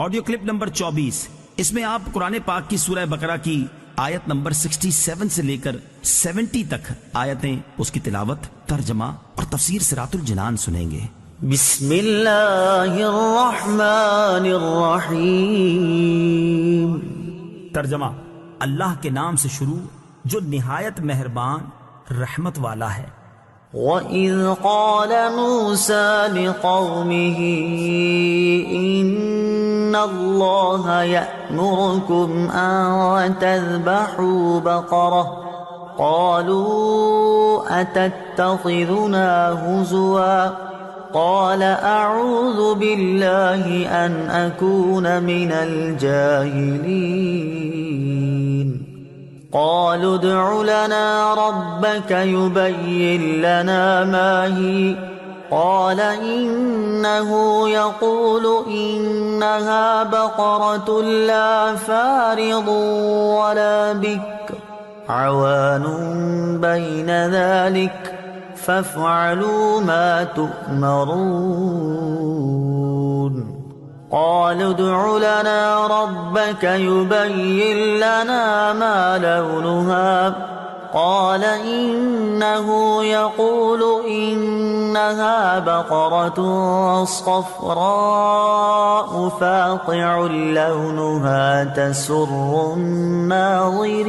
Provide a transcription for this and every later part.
Audio clip number 24، اس میں آپ قرآن پاک کی سورہ بقرہ کی آیت نمبر 67 سے لے کر 70 تک آیتیں، اس کی تلاوت، ترجمہ اور تفسیر صراط الجنان سنیں گے۔ بسم اللہ الرحمن الرحیم۔ ترجمہ: اللہ کے نام سے شروع جو نہایت مہربان رحمت والا ہے۔ وَإِذْ قَالَ مُوسَى لِقَوْمِهِ إِنَّ اللَّهَ يَأْمُرُكُمْ أَن تَذْبَحُوا بَقَرَةً قَالُوا أَتَتَّخِذُنَا هُزُوًا قَالَ أَعُوذُ بِاللَّهِ أَنْ أَكُونَ مِنَ الْجَاهِلِينَ قالوا ادع لنا ربك يبين لنا ما هي قال إنه يقول إنها بقرة لا فارض ولا بكر عوان بين ذلك فافعلوا ما تؤمرون قالوا ادع لنا ربك يبين لنا ما لونها قال إنه يقول إنها بقرة صفراء فاقع لونها تسر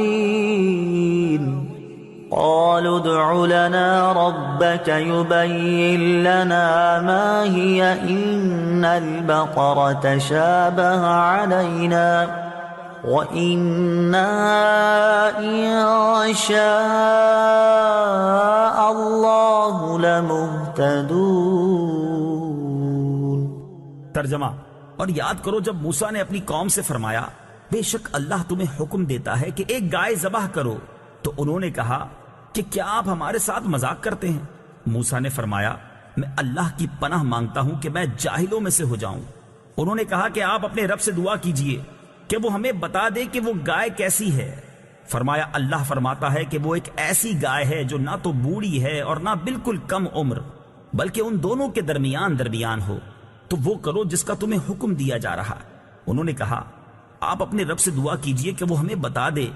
الناظرين قالوا ادع لنا ربك يبين لنا ما هي إن البقرة شابه علينا وإنا إن شاء الله لمهتدون۔ ترجمہ: اور یاد کرو جب موسیٰ نے اپنی قوم سے فرمایا بے شک اللہ تمہیں حکم دیتا ہے کہ ایک گائے ذبح کرو، تو انہوں نے کہا کہ کیا آپ ہمارے ساتھ مذاق کرتے ہیں؟ موسیٰ نے فرمایا میں اللہ کی پناہ مانگتا ہوں کہ میں جاہلوں میں سے ہو جاؤں۔ انہوں نے کہا کہ آپ اپنے رب سے دعا کیجئے کہ وہ ہمیں بتا دے کہ وہ گائے کیسی ہے۔ فرمایا اللہ فرماتا ہے کہ وہ ایک ایسی گائے ہے جو نہ تو بوڑھی ہے اور نہ بالکل کم عمر، بلکہ ان دونوں کے درمیان ہو، تو وہ کرو جس کا تمہیں حکم دیا جا رہا۔ انہوں نے کہا آپ اپنے رب سے دعا کیجئے کہ وہ ہمیں بتا دے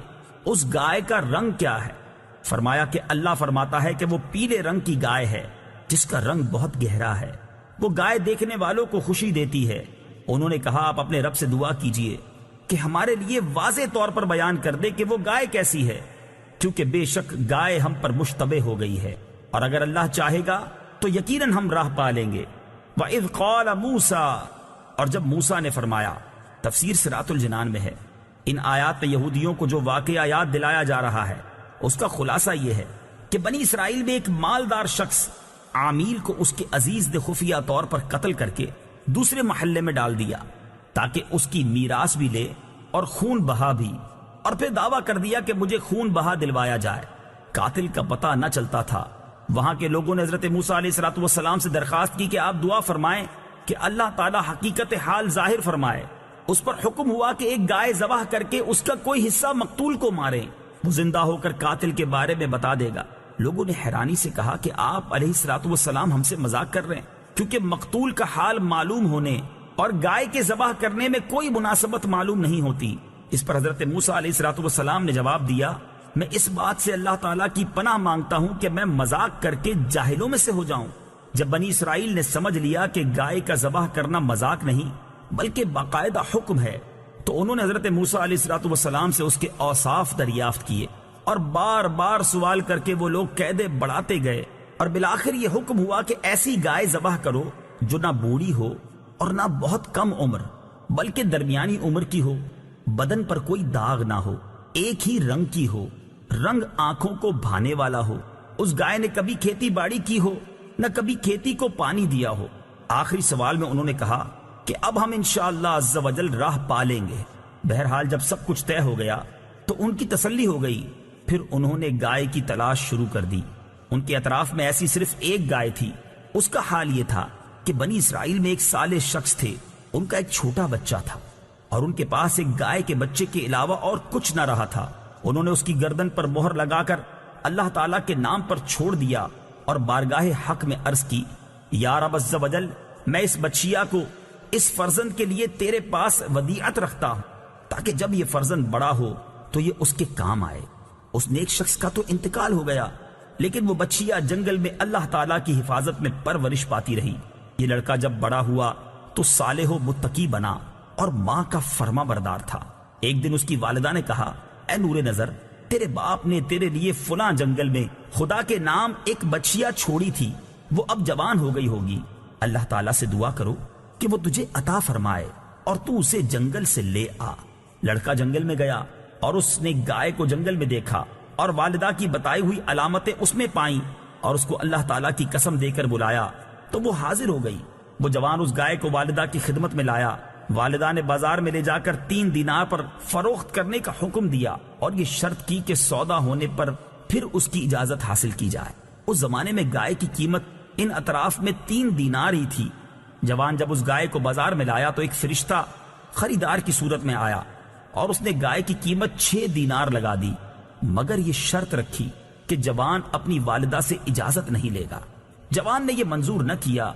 اس گائے کا رنگ کیا ہے۔ فرمایا کہ اللہ فرماتا ہے کہ وہ پیلے رنگ کی گائے ہے جس کا رنگ بہت گہرا ہے، وہ گائے دیکھنے والوں کو خوشی دیتی ہے۔ انہوں نے کہا آپ اپنے رب سے دعا کیجئے کہ ہمارے لیے واضح طور پر بیان کر دے کہ وہ گائے کیسی ہے، کیونکہ بے شک گائے ہم پر مشتبہ ہو گئی ہے، اور اگر اللہ چاہے گا تو یقیناً ہم راہ پا لیں گے۔ وَإِذْ قَالَ مُوسَىٰ، اور جب موسیٰ نے فرمایا، تفسیر صراط الجنان میں ہے۔ ان آیات میں یہودیوں کو جو واقعہ یاد دلایا جا رہا ہے اس کا خلاصہ یہ ہے کہ بنی اسرائیل میں ایک مالدار شخص عامیل کو اس کے عزیز نے خفیہ طور پر قتل کر کے دوسرے محلے میں ڈال دیا تاکہ اس کی میراث بھی لے اور خون بہا بھی، اور پھر دعویٰ کر دیا کہ مجھے خون بہا دلوایا جائے۔ قاتل کا پتہ نہ چلتا تھا۔ وہاں کے لوگوں نے حضرت موسیٰ علیہ السلام سے درخواست کی کہ آپ دعا فرمائیں کہ اللہ تعالی حقیقت حال ظاہر فرمائے۔ اس پر حکم ہوا کہ ایک گائے ذبح کر کے اس کا کوئی حصہ مقتول کو ماریں، وہ زندہ ہو کر قاتل کے بارے میں بتا دے گا۔ لوگوں نے حیرانی سے کہا کہ آپ علیہ السلام ہم سے مذاق کر رہے ہیں، کیونکہ مقتول کا حال معلوم ہونے اور گائے کے ذبح کرنے میں کوئی مناسبت معلوم نہیں ہوتی۔ اس پر حضرت موسیٰ علیہ السلام نے جواب دیا میں اس بات سے اللہ تعالیٰ کی پناہ مانگتا ہوں کہ میں مذاق کر کے جاہلوں میں سے ہو جاؤں۔ جب بنی اسرائیل نے سمجھ لیا کہ گائے کا ذبح کرنا مذاق نہیں بلکہ باقاعدہ حکم ہے، تو انہوں نے حضرت موسیٰ علیہ السلام سے اس کے اوصاف دریافت کیے، اور بار بار سوال کر کے وہ لوگ قیدیں بڑھاتے گئے، اور بالآخر یہ حکم ہوا کہ ایسی گائے ذبح کرو جو نہ بوڑھی ہو اور نہ بہت کم عمر بلکہ درمیانی عمر کی ہو، بدن پر کوئی داغ نہ ہو، ایک ہی رنگ کی ہو، رنگ آنکھوں کو بھانے والا ہو، اس گائے نے کبھی کھیتی باڑی کی ہو نہ کبھی کھیتی کو پانی دیا ہو۔ آخری سوال میں انہوں نے کہا کہ اب ہم انشاءاللہ عز و جل راہ پا لیں گے۔ بہرحال جب سب کچھ طے ہو گیا تو ان کی تسلی ہو گئی، پھر انہوں نے گائے کی تلاش شروع کر دی۔ ان کے اطراف میں ایسی صرف ایک گائے تھی۔ اس کا حال یہ تھا کہ بنی اسرائیل میں ایک صالح شخص تھے، ان کا ایک چھوٹا بچہ تھا، اور ان کے پاس ایک گائے کے بچے کے علاوہ اور کچھ نہ رہا تھا۔ انہوں نے اس کی گردن پر مہر لگا کر اللہ تعالیٰ کے نام پر چھوڑ دیا اور بارگاہ حق میں عرض کی، یا رب عز و جل، میں اس بچیا کو اس فرزند کے لیے تیرے پاس ودیعت رکھتا ہوں تاکہ جب یہ فرزند بڑا ہو تو یہ اس کے کام آئے۔ اس نیک شخص کا تو انتقال ہو گیا، لیکن وہ بچیا جنگل میں اللہ تعالیٰ کی حفاظت میں پرورش پاتی رہی۔ یہ لڑکا جب بڑا ہوا تو صالح و متقی بنا اور ماں کا فرما بردار تھا۔ ایک دن اس کی والدہ نے کہا، اے نور نظر، تیرے باپ نے تیرے لیے فلاں جنگل میں خدا کے نام ایک بچیا چھوڑی تھی، وہ اب جوان ہو گئی ہوگی، اللہ تعالیٰ سے دعا کرو کہ وہ تجھے عطا فرمائے اور تو اسے جنگل سے لے آ۔ لڑکا جنگل میں گیا اور اس نے گائے کو جنگل میں دیکھا اور والدہ کی بتائی ہوئی علامتیں اس میں پائیں اور اس کو اللہ تعالیٰ کی قسم دے کر بلایا تو وہ حاضر ہو گئی۔ وہ جوان اس گائے کو والدہ کی خدمت میں لایا۔ والدہ نے بازار میں لے جا کر 3 دینار پر فروخت کرنے کا حکم دیا اور یہ شرط کی کہ سودا ہونے پر پھر اس کی اجازت حاصل کی جائے۔ اس زمانے میں گائے کی قیمت ان اطراف میں 3 دینار ہی تھی۔ جوان جب اس گائے کو بازار میں لایا تو ایک فرشتہ خریدار کی صورت میں آیا اور اس نے گائے کی قیمت 6 دینار لگا دی، مگر یہ شرط رکھی کہ جوان اپنی والدہ سے اجازت نہیں لے گا۔ جوان نے یہ منظور نہ کیا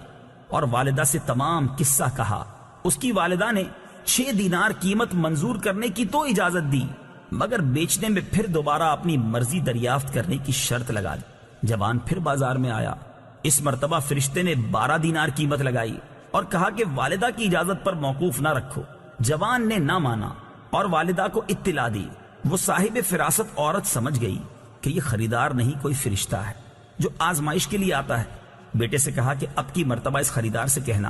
اور والدہ سے تمام قصہ کہا۔ اس کی والدہ نے 6 دینار قیمت منظور کرنے کی تو اجازت دی، مگر بیچنے میں پھر دوبارہ اپنی مرضی دریافت کرنے کی شرط لگا دی۔ جوان پھر بازار میں آیا۔ اس مرتبہ فرشتے نے 12 دینار قیمت لگائی اور کہا کہ والدہ کی اجازت پر موقوف نہ رکھو۔ جوان نے نہ مانا اور والدہ کو اطلاع دی۔ وہ صاحب فراست عورت سمجھ گئی کہ یہ خریدار نہیں کوئی فرشتہ ہے جو آزمائش کے لیے آتا ہے۔ بیٹے سے کہا کہ اب کی مرتبہ اس خریدار سے کہنا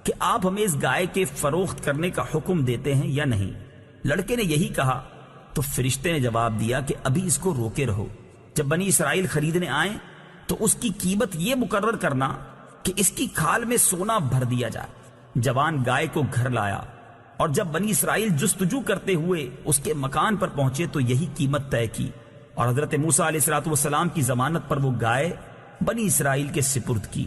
کہ آپ ہمیں اس گائے کے فروخت کرنے کا حکم دیتے ہیں یا نہیں۔ لڑکے نے یہی کہا تو فرشتے نے جواب دیا کہ ابھی اس کو روکے رہو، جب بنی اسرائیل خریدنے آئیں تو اس کی قیمت یہ مقرر کرنا کہ اس کی کھال میں سونا بھر دیا جائے۔ جوان گائے کو گھر لایا اور جب بنی اسرائیل جستجو کرتے ہوئے اس کے مکان پر پہنچے تو یہی قیمت طے کی، اور حضرت موسیٰ علیہ الصلوۃ والسلام کی ضمانت پر وہ گائے بنی اسرائیل کے سپرد کی۔